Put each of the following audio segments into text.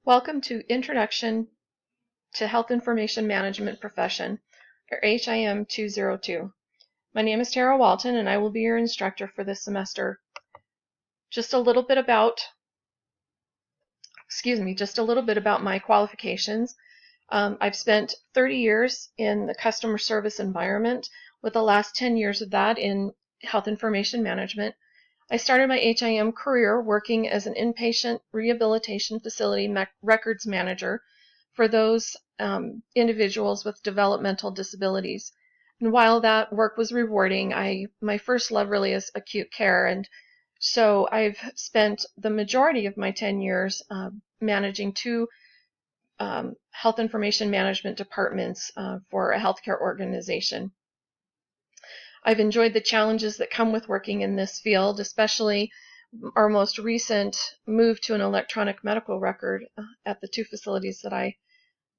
Welcome to Introduction to Health Information Management Profession, or HIM 202. My name is Tara Walton, and I will be your instructor for this semester. Just a little bit about my qualifications. I've spent 30 years in the customer service environment, with the last 10 years of that in health information management. I started my HIM career working as an inpatient rehabilitation facility records manager for those individuals with developmental disabilities. And while that work was rewarding, my first love really is acute care, and so I've spent the majority of my 10 years managing two health information management departments for a healthcare organization. I've enjoyed the challenges that come with working in this field, especially our most recent move to an electronic medical record at the two facilities that I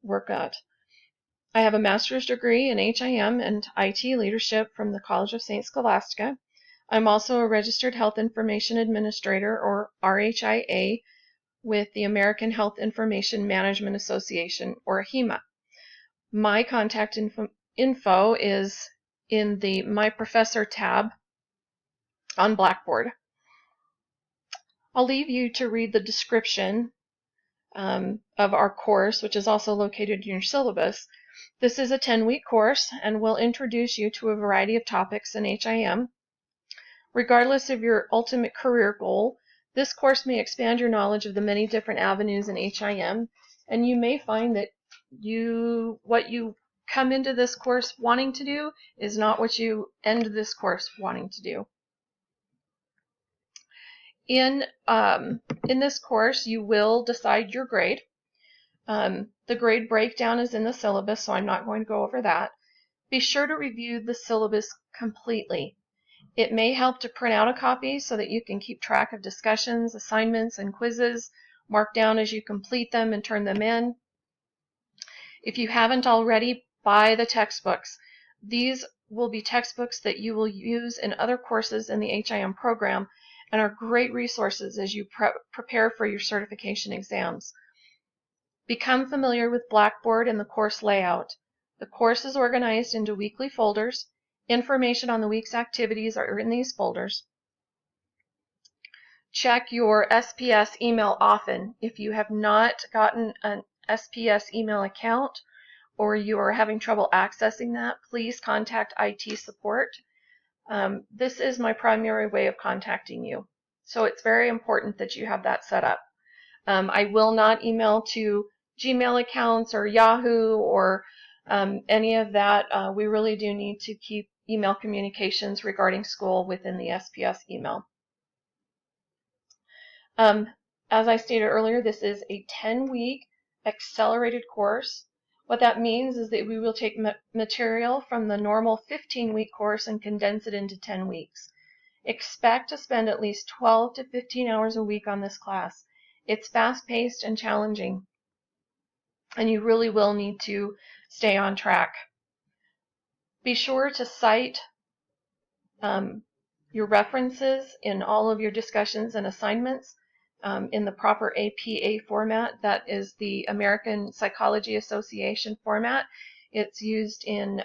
work at. I have a master's degree in HIM and IT leadership from the College of St. Scholastica. I'm also a registered health information administrator, or RHIA, with the American Health Information Management Association, or HIMA. My contact info is in the My Professor tab on Blackboard. I'll leave you to read the description of our course, which is also located in your syllabus. This is a 10-week course and will introduce you to a variety of topics in HIM. Regardless of your ultimate career goal, this course may expand your knowledge of the many different avenues in HIM, and you may find that what you come into this course wanting to do is not what you end this course wanting to do. In this course, you will decide your grade. The grade breakdown is in the syllabus, so I'm not going to go over that. Be sure to review the syllabus completely. It may help to print out a copy so that you can keep track of discussions, assignments, and quizzes, mark down as you complete them and turn them in. If you haven't already, buy the textbooks. These will be textbooks that you will use in other courses in the HIM program and are great resources as you prepare for your certification exams. Become familiar with Blackboard and the course layout. The course is organized into weekly folders. Information on the week's activities are in these folders. Check your SPS email often. If you have not gotten an SPS email account or you are having trouble accessing that, please contact IT support. This is my primary way of contacting you, so it's very important that you have that set up. I will not email to Gmail accounts or Yahoo or any of that. We really do need to keep email communications regarding school within the SPS email. As I stated earlier, this is a 10-week accelerated course. What that means is that we will take material from the normal 15-week course and condense it into 10 weeks. Expect to spend at least 12 to 15 hours a week on this class. It's fast-paced and challenging, and you really will need to stay on track. Be sure to cite your references in all of your discussions and assignments in the proper APA format. That is the American Psychology Association format. It's used in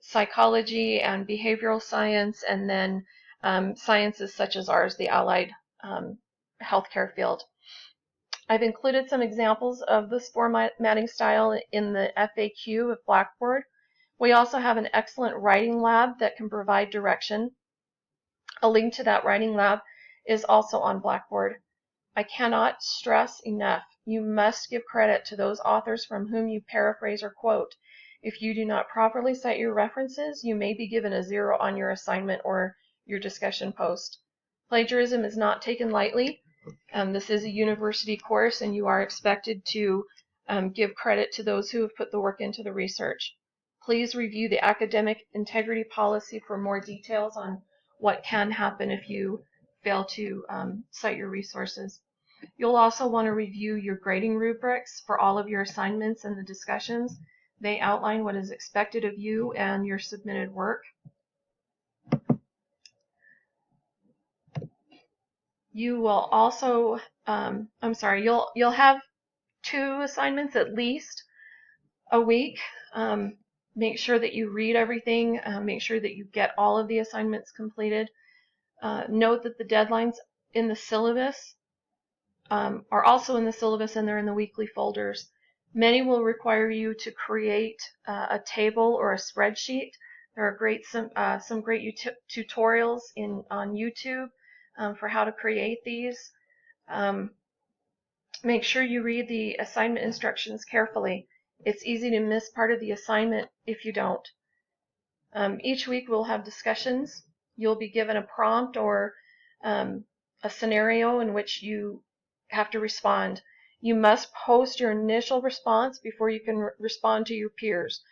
psychology and behavioral science, and then sciences such as ours, the allied healthcare field. I've included some examples of this formatting style in the FAQ of Blackboard. We also have an excellent writing lab that can provide direction. A link to that writing lab is also on Blackboard. I cannot stress enough, you must give credit to those authors from whom you paraphrase or quote. If you do not properly cite your references, you may be given a 0 on your assignment or your discussion post. Plagiarism is not taken lightly. This is a university course, and you are expected to give credit to those who have put the work into the research. Please review the academic integrity policy for more details on what can happen if you fail to cite your resources. You'll also want to review your grading rubrics for all of your assignments and the discussions. They outline what is expected of you and your submitted work. You will also, you'll have 2 assignments at least a week. Make sure that you read everything. Make sure that you get all of the assignments completed. Note that the deadlines in the syllabus are also in the syllabus, and they're in the weekly folders. Many will require you to create a table or a spreadsheet. There are some great tutorials on YouTube for how to create these. Make sure you read the assignment instructions carefully. It's easy to miss part of the assignment if you don't. Each week we'll have discussions. You'll be given a prompt or a scenario in which you have to respond. You must post your initial response before you can respond to your peers.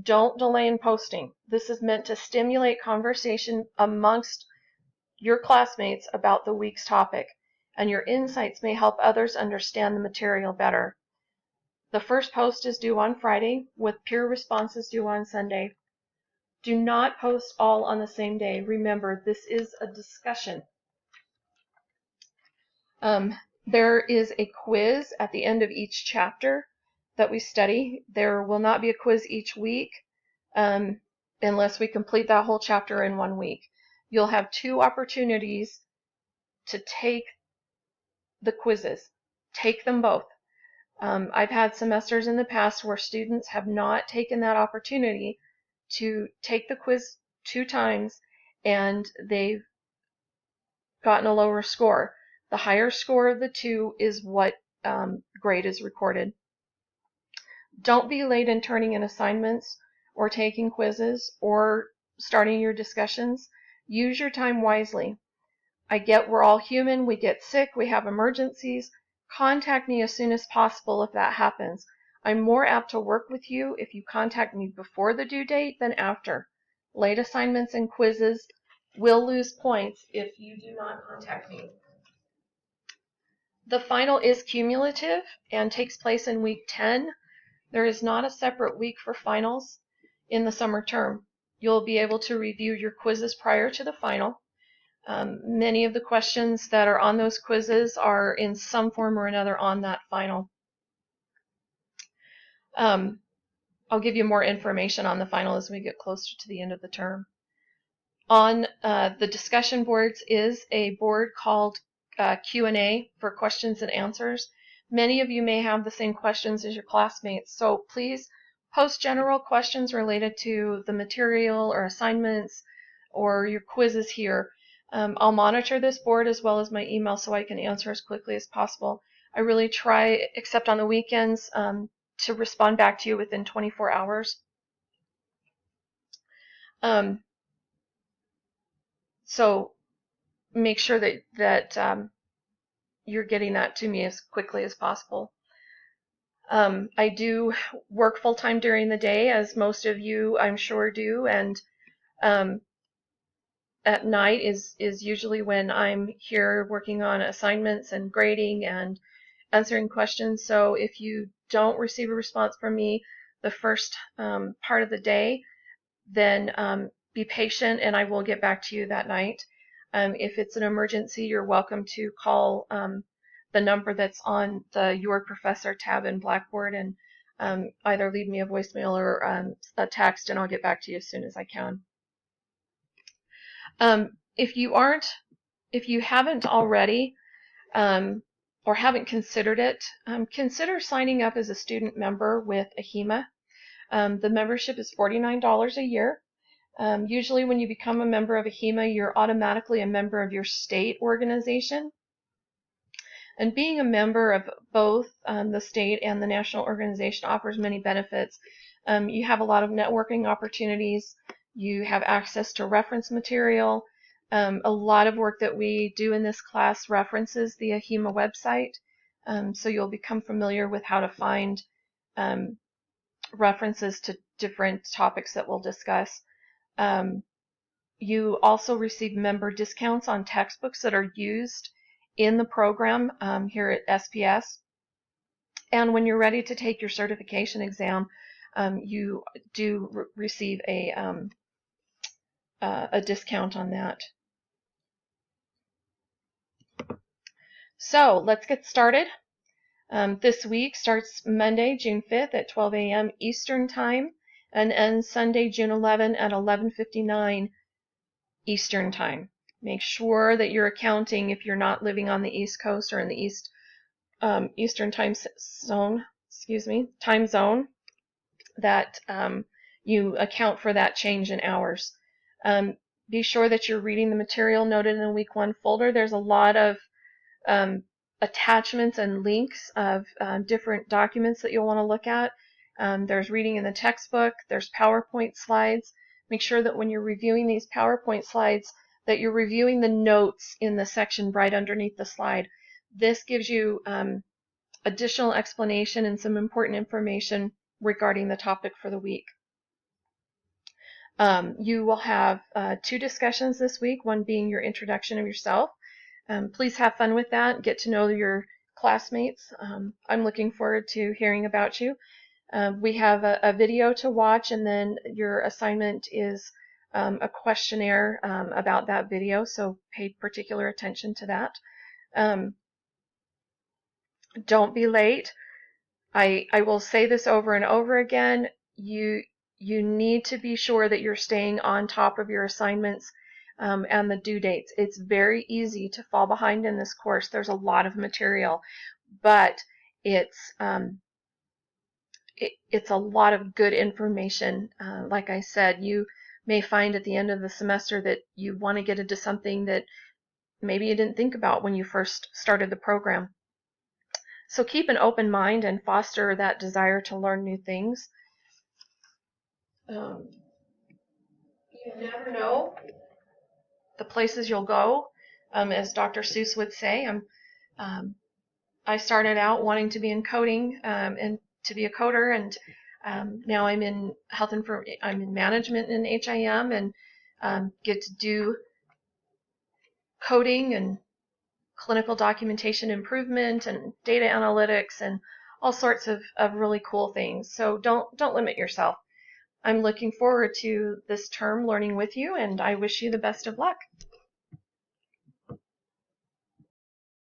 Don't delay in posting. This is meant to stimulate conversation amongst your classmates about the week's topic, and your insights may help others understand the material better. The first post is due on Friday, with peer responses due on Sunday. Do not post all on the same day. Remember, this is a discussion. There is a quiz at the end of each chapter that we study. There will not be a quiz each week unless we complete that whole chapter in 1 week. You'll have 2 opportunities to take the quizzes. Take them both. I've had semesters in the past where students have not taken that opportunity to take the quiz 2 times, and they've gotten a lower score. The higher score of the 2 is what grade is recorded. Don't be late in turning in assignments or taking quizzes or starting your discussions. Use your time wisely. I get we're all human, we get sick, we have emergencies. Contact me as soon as possible if that happens. I'm more apt to work with you if you contact me before the due date than after. Late assignments and quizzes will lose points if you do not contact me. The final is cumulative and takes place in week 10. There is not a separate week for finals in the summer term. You'll be able to review your quizzes prior to the final. Many of the questions that are on those quizzes are in some form or another on that final. I'll give you more information on the final as we get closer to the end of the term. On the discussion boards is a board called Q&A for questions and answers. Many of you may have the same questions as your classmates, so please post general questions related to the material or assignments or your quizzes here. I'll monitor this board as well as my email so I can answer as quickly as possible. I really try, except on the weekends, to respond back to you within 24 hours. So make sure that you're getting that to me as quickly as possible. I do work full-time during the day, as most of you I'm sure do, and at night is usually when I'm here working on assignments and grading and answering questions. So if you don't receive a response from me the first part of the day, then be patient and I will get back to you that night. If it's an emergency, you're welcome to call the number that's on the Your Professor tab in Blackboard and either leave me a voicemail or a text, and I'll get back to you as soon as I can. If you haven't already or haven't considered it, consider signing up as a student member with AHIMA. The membership is $49 a year. Usually when you become a member of AHIMA, you're automatically a member of your state organization. And being a member of both the state and the national organization offers many benefits. You have a lot of networking opportunities. You have access to reference material. A lot of work that we do in this class references the AHIMA website. So you'll become familiar with how to find references to different topics that we'll discuss. You also receive member discounts on textbooks that are used in the program here at SPS. And when you're ready to take your certification exam, you do receive a discount on that. So let's get started. This week starts Monday, June 5th at 12 a.m. Eastern Time and ends Sunday, June 11 at 11:59 Eastern Time. Make sure that you're accounting if you're not living on the East Coast or in the Eastern time zone, that you account for that change in hours. Be sure that you're reading the material noted in the week 1 folder. There's a lot of attachments and links of different documents that you'll want to look at. There's reading in the textbook. There's PowerPoint slides. Make sure that when you're reviewing these PowerPoint slides that you're reviewing the notes in the section right underneath the slide. This gives you additional explanation and some important information regarding the topic for the week. You will have 2 discussions this week, one being your introduction of yourself. Please have fun with that. Get to know your classmates. I'm looking forward to hearing about you. We have a video to watch, and then your assignment is a questionnaire about that video, so pay particular attention to that. Don't be late. I will say this over and over again. You need to be sure that you're staying on top of your assignments and the due dates. It's very easy to fall behind in this course. There's a lot of material, but it's a lot of good information. Like I said, you may find at the end of the semester that you want to get into something that maybe you didn't think about when you first started the program. So keep an open mind and foster that desire to learn new things. You never know the places you'll go. As Dr. Seuss would say, I started out wanting to be in coding and to be a coder, and now I'm in I'm in management in HIM, and get to do coding and clinical documentation improvement and data analytics and all sorts of really cool things. So don't limit yourself. I'm looking forward to this term learning with you, and I wish you the best of luck.